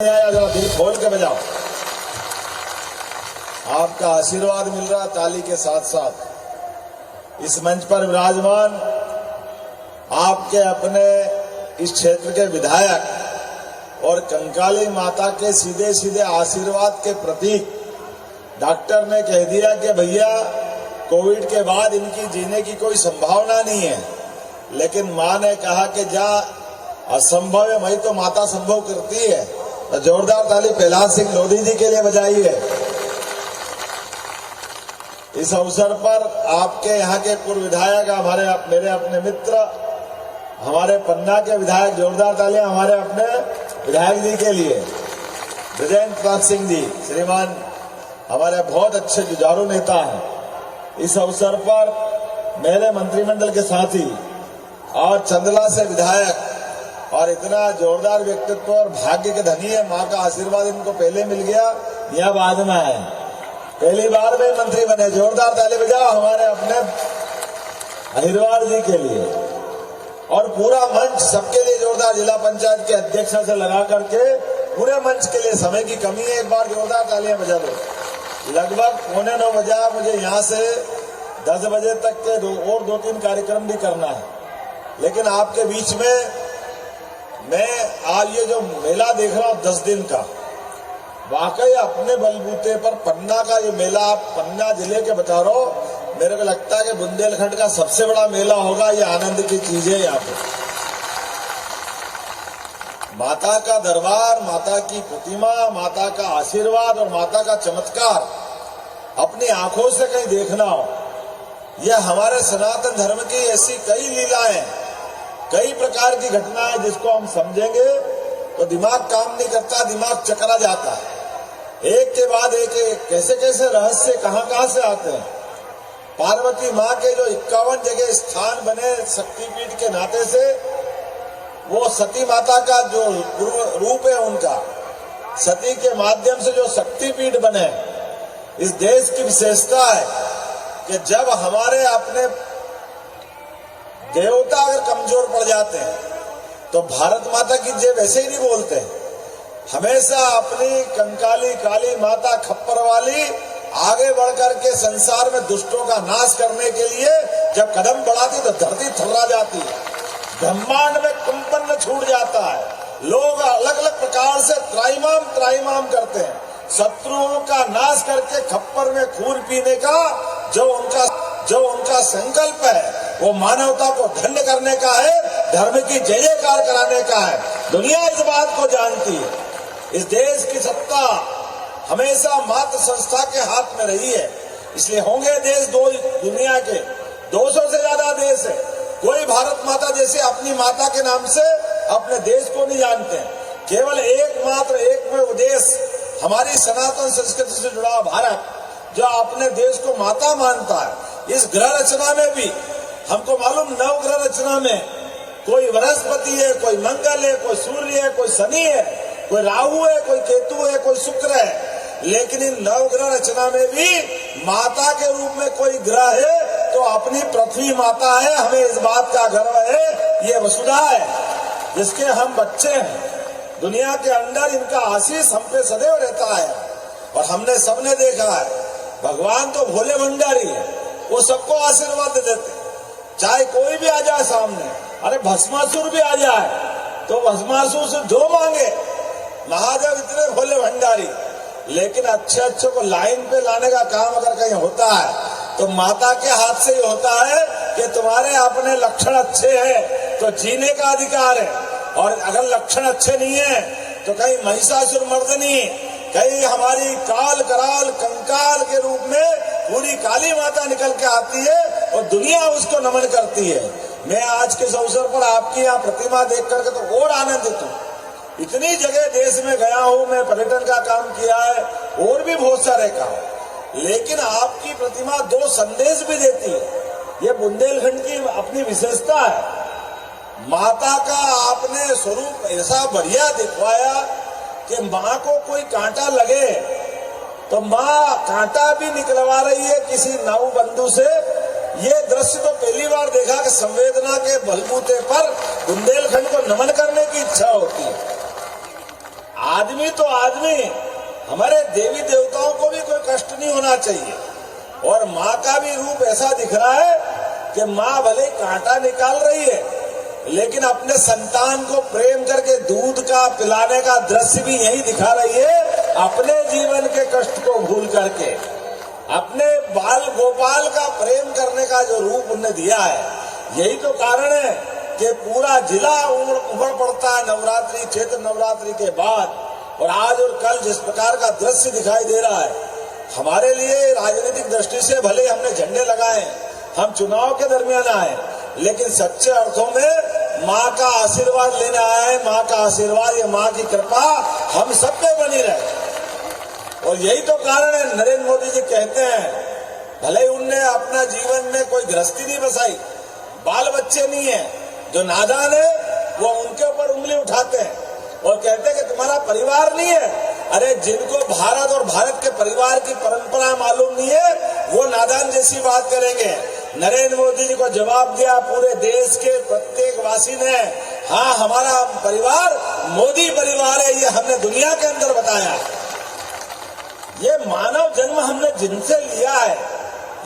जरा दिल खोल के बजाओ। आपका आशीर्वाद मिल रहा ताली के साथ साथ। इस मंच पर विराजमान आपके अपने इस क्षेत्र के विधायक और कंकाली माता के सीधे सीधे आशीर्वाद के प्रतीक डॉक्टर ने कह दिया कि भैया कोविड के बाद इनकी जीने की कोई संभावना नहीं है, लेकिन मां ने कहा कि जा असंभव है वही तो माता संभव करती है। तो जोरदार ताली प्रहलाद सिंह लोधी जी के लिए बजाइए। इस अवसर पर आपके यहाँ के पूर्व विधायक मेरे अपने मित्र हमारे पन्ना के विधायक, जोरदार तालियां हमारे अपने विधायक जी के लिए। ब्रजेंद्र प्रताप सिंह जी श्रीमान हमारे बहुत अच्छे जुझारू नेता हैं। इस अवसर पर मेरे मंत्रिमंडल के साथी और चंदला से विधायक और इतना जोरदार व्यक्तित्व और भाग्य के धनी है, मां का आशीर्वाद इनको पहले मिल गया या बाद में आए, पहली बार में मंत्री बने। जोरदार ताली बजाओ हमारे अपने अहिरवार जी के लिए। और पूरा मंच सबके लिए जोरदार, जिला पंचायत के अध्यक्ष से लगा करके पूरे मंच के लिए। समय की कमी है, एक बार जोरदार तालियां बजा दो। लगभग 8:45 बजा, मुझे यहाँ से 10 बजे तक के और 2-3 कार्यक्रम भी करना है, लेकिन आपके बीच में मैं आज ये जो मेला देख रहा हूं 10 दिन का, वाकई अपने बलबूते पर पन्ना का ये मेला, आप पन्ना जिले के बता रहे हो, मेरे को लगता है कि बुंदेलखंड का सबसे बड़ा मेला होगा। ये आनंद की चीज है। यहाँ पे माता का दरबार, माता की प्रतिमा, माता का आशीर्वाद और माता का चमत्कार अपनी आंखों से कहीं देखना हो, यह हमारे सनातन धर्म की ऐसी कई लीलाएं, कई प्रकार की घटनाएं जिसको हम समझेंगे तो दिमाग काम नहीं करता, दिमाग चकरा जाता है। एक के बाद एक कैसे कैसे रहस्य कहां से आते हैं। पार्वती मां के जो 51 जगह स्थान बने शक्तिपीठ के नाते से, वो सती माता का जो रूप है उनका, सती के माध्यम से जो शक्तिपीठ बने, इस देश की विशेषता है कि जब हमारे अपने देवता अगर कमजोर पड़ जाते हैं तो भारत माता की जय वैसे ही नहीं बोलते हैं। हमेशा अपनी कंकाली काली माता खप्पर वाली आगे बढ़कर के संसार में दुष्टों का नाश करने के लिए जब कदम बढ़ाती तो धरती थर्रा जाती है, ब्रह्मांड में कंपन छूट जाता है, लोग अलग अलग प्रकार से त्राइमाम करते हैं। शत्रुओं का नाश करके खप्पर में खून पीने का जो उनका संकल्प है वो मानवता को धन्य करने का है, धर्म की जय जयकार कराने का है। दुनिया इस बात को जानती है। इस देश की सत्ता हमेशा मात्र संस्था के हाथ में रही है, इसलिए होंगे देश दुनिया के 200 से ज्यादा देश है, कोई भारत माता जैसे अपनी माता के नाम से अपने देश को नहीं जानते। केवल एक में देश हमारी सनातन संस्कृति से जुड़ा भारत, जो अपने देश को माता मानता है। इस ग्रह रचना में भी हमको मालूम, 9 ग्रह रचना में कोई बृहस्पति है, कोई मंगल है, कोई सूर्य है, कोई शनि है, कोई राहु है, कोई केतु है, कोई शुक्र है, लेकिन इन 9 ग्रह रचना में भी माता के रूप में कोई ग्रह है तो अपनी पृथ्वी माता है। हमें इस बात का गर्व है। ये वसुधा है जिसके हम बच्चे हैं। दुनिया के अंदर इनका आशीष हम पे सदैव रहता है और हमने सबने देखा है, भगवान तो भोले भंडारी है, वो सबको आशीर्वाद दे देते। चाहे कोई भी आ जाए सामने, अरे भस्मासुर भी आ जाए तो भस्मासुर से जो मांगे, महादेव इतने भोले भंडारी। लेकिन अच्छे को लाइन पे लाने का काम अगर कहीं होता है तो माता के हाथ से ही होता है कि तुम्हारे अपने लक्षण अच्छे हैं तो जीने का अधिकार है, और अगर लक्षण अच्छे नहीं है तो कहीं महिषासुर मर्दनी, कहीं हमारी काल कराल कंकाल के रूप में पूरी काली माता निकल के आती है और दुनिया उसको नमन करती है। मैं आज के अवसर पर आपकी यहाँ प्रतिमा देख करके तो और आनंदित हूँ। इतनी जगह देश में गया हूँ, मैं पर्यटन का काम किया है और भी बहुत सारे काम, लेकिन आपकी प्रतिमा 2 संदेश भी देती है। ये बुंदेलखंड की अपनी विशेषता है। माता का आपने स्वरूप ऐसा बढ़िया दिखवाया कि माँ को कोई कांटा लगे तो माँ कांटा भी निकलवा रही है किसी नाव बंधु से। ये दृश्य तो पहली बार देखा कि संवेदना के बलबूते पर बुंदेलखंड को नमन करने की इच्छा होती है। आदमी तो आदमी, हमारे देवी देवताओं को भी कोई कष्ट नहीं होना चाहिए। और माँ का भी रूप ऐसा दिख रहा है कि माँ भले कांटा निकाल रही है, लेकिन अपने संतान को प्रेम करके दूध का पिलाने का दृश्य भी यही दिखा रही है, अपने जीवन के कष्ट को भूल करके। अपने बाल गोपाल का प्रेम करने का जो रूप उन्हें दिया है, यही तो कारण है कि पूरा जिला उमड़ पड़ता है नवरात्रि, चैत्र नवरात्रि के बाद। और आज और कल जिस प्रकार का दृश्य दिखाई दे रहा है, हमारे लिए राजनीतिक दृष्टि से भले हमने झंडे लगाए, हम चुनाव के दरमियान आए, लेकिन सच्चे अर्थों में माँ का आशीर्वाद लेने आए। माँ का आशीर्वाद, ये माँ की कृपा हम सब पे बनी रहे। और यही तो कारण है, नरेंद्र मोदी जी कहते हैं, भले उनने अपना जीवन में कोई गृहस्थी नहीं बसाई, बाल बच्चे नहीं है, जो नादान है वो उनके ऊपर उंगली उठाते हैं और कहते हैं कि तुम्हारा परिवार नहीं है। अरे जिनको भारत और भारत के परिवार की परंपरा मालूम नहीं है, वो नादान जैसी बात करेंगे। नरेंद्र मोदी जी को जवाब दिया पूरे देश के प्रत्येक वासी ने, हाँ हमारा परिवार मोदी परिवार है, ये हमने दुनिया के अंदर बताया। ये मानव जन्म हमने जिनसे लिया है,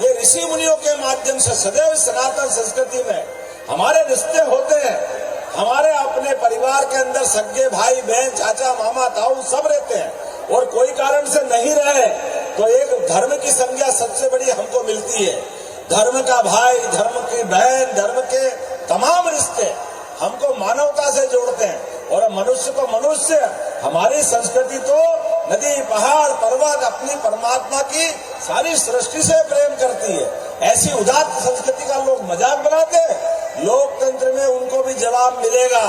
ये ऋषि मुनियों के माध्यम से सदैव सनातन संस्कृति में हमारे रिश्ते होते हैं। हमारे अपने परिवार के अंदर सगे भाई बहन चाचा मामा ताऊ सब रहते हैं, और कोई कारण से नहीं रहे तो एक धर्म की संज्ञा सबसे बड़ी हमको मिलती है। धर्म का भाई, धर्म की बहन, धर्म के तमाम रिश्ते हमको मानवता से जोड़ते हैं। और मनुष्य को मनुष्य, हमारी संस्कृति तो नदी पहाड़ पर्वत अपनी परमात्मा की सारी सृष्टि से प्रेम करती है। ऐसी उदात्त संस्कृति का लोग मजाक बनाते हैं। लोकतंत्र में उनको भी जवाब मिलेगा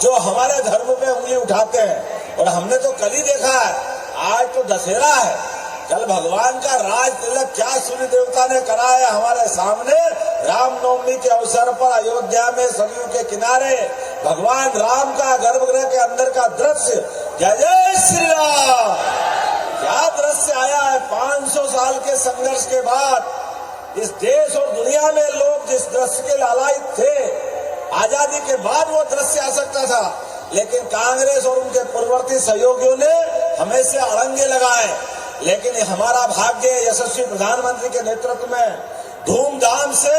जो हमारे धर्म पे उंगली उठाते हैं। और हमने तो कल ही देखा है, आज तो दशहरा है, कल भगवान का राज तिलक क्या सूर्य देवता ने करा है हमारे सामने। रामनवमी के अवसर पर अयोध्या में सरयू के किनारे भगवान राम का गर्भगृह के अंदर का दृश्य, जय जय श्री राम, क्या दृश्य आया है। 500 साल के संघर्ष के बाद इस देश और दुनिया में लोग जिस दृश्य के लालायित थे, आजादी के बाद वो दृश्य आ सकता था, लेकिन कांग्रेस और उनके पूर्ववर्ती सहयोगियों ने हमें से अड़ंगे लगाए। लेकिन हमारा भाग्य, यशस्वी प्रधानमंत्री के नेतृत्व में धूमधाम से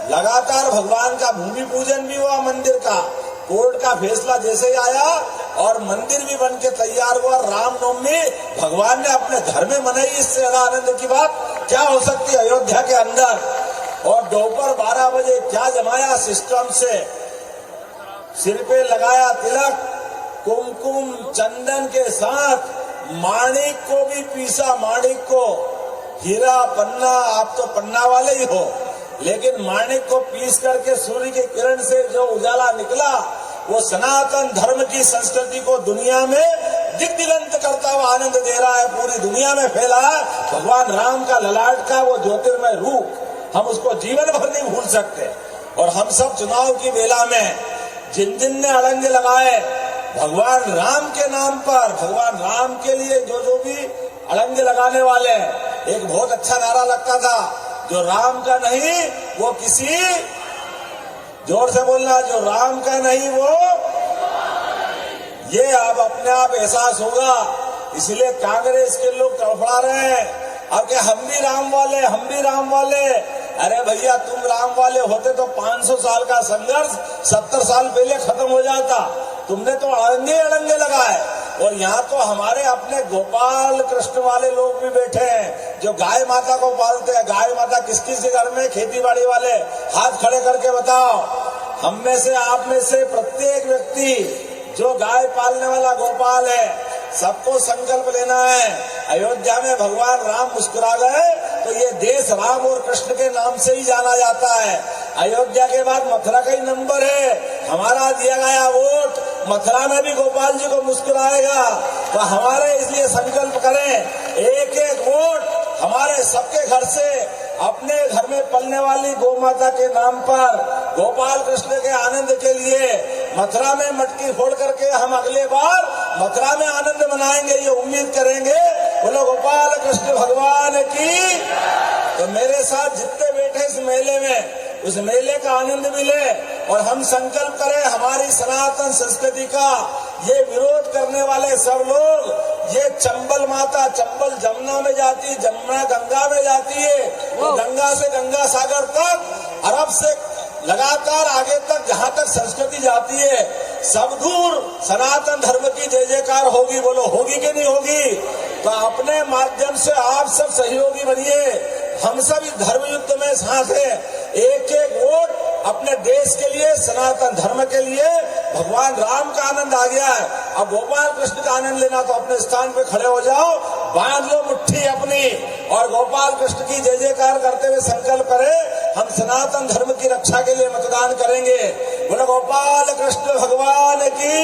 लगातार भगवान का भूमि पूजन भी हुआ, मंदिर का कोर्ट का फैसला जैसे ही आया और मंदिर भी बन के तैयार हुआ। रामनवमी भगवान ने अपने घर में मनाई, इससे ज्यादा आनंद की बात क्या हो सकती है अयोध्या के अंदर। और दोपहर 12 बजे क्या जमाया सिस्टम से, सिर पे लगाया तिलक, कुमकुम चंदन के साथ माणिक को भी पीसा। माणिक को, हीरा पन्ना, आप तो पन्ना वाले ही हो, लेकिन माणिक को पीस करके सूर्य की किरण से जो उजाला निकला, वो सनातन धर्म की संस्कृति को दुनिया में दिग्दिगंत करता हुआ आनंद दे रहा है, पूरी दुनिया में फैला है। भगवान राम का ललाट का वो ज्योतिर्मय रूप, हम उसको जीवन भर नहीं भूल सकते। और हम सब चुनाव की बेला में जिन जिन ने अड़ंगे लगाए भगवान राम के नाम पर, भगवान राम के लिए जो भी अड़ंगे लगाने वाले हैं, एक बहुत अच्छा नारा लगता था, जो राम का नहीं वो किसी, जोर से बोलना, जो राम का नहीं वो, ये अब अपने आप एहसास होगा। इसलिए कांग्रेस के लोग तड़फड़ा रहे हैं अब कि हम भी राम वाले, हम भी राम वाले। अरे भैया, तुम राम वाले होते तो 500 साल का संघर्ष 70 साल पहले खत्म हो जाता। तुमने तो अड़ंगे अड़ंगे लगाए। और यहाँ तो हमारे अपने गोपाल कृष्ण वाले लोग भी बैठे हैं जो गाय माता को पालते हैं। गाय माता किस किस के घर में, खेती बाड़ी वाले, हाथ खड़े करके बताओ। हम में से, आप में से प्रत्येक व्यक्ति जो गाय पालने वाला गोपाल है, सबको संकल्प लेना है। अयोध्या में भगवान राम मुस्कुरा गए तो ये देश राम और कृष्ण के नाम से ही जाना जाता है। अयोध्या के बाद मथुरा का ही नंबर है। हमारा दिया गया वोट मथुरा में भी गोपाल जी को मुस्कुराएगा। तो हमारे इसलिए संकल्प करें, एक एक वोट हमारे सबके घर से अपने घर में पलने वाली गौ माता के नाम पर, गोपाल कृष्ण के आनंद के लिए मथुरा में मटकी फोड़ करके हम अगले बार मथुरा में आनंद मनाएंगे, ये उम्मीद करेंगे। बोलो गोपाल कृष्ण भगवान की। तो मेरे साथ जितने बैठे इस मेले में, उस मेले का आनंद मिले और हम संकल्प करें हमारी सनातन संस्कृति का ये विरोध करने वाले सब लोग, ये चंबल माता, चंबल जमुना में जाती है, जमुना गंगा में जाती है, तो गंगा से गंगा सागर तक, अरब से लगातार आगे तक जहाँ तक संस्कृति जाती है, सब दूर सनातन धर्म की जय जयकार होगी। बोलो होगी कि नहीं होगी? तो अपने माध्यम से आप सब सहयोगी बनिए, हम सब इस धर्म युद्ध में साथ हैं। एक एक वोट अपने देश के लिए, सनातन धर्म के लिए। भगवान राम का आनंद आ गया है, अब गोपाल कृष्ण का आनंद लेना तो अपने स्थान पे खड़े हो जाओ, बांध लो मुट्ठी अपनी और गोपाल कृष्ण की जय जयकार करते हुए संकल्प करें, हम सनातन धर्म की रक्षा के लिए मतदान करेंगे। बोलो गोपाल कृष्ण भगवान की।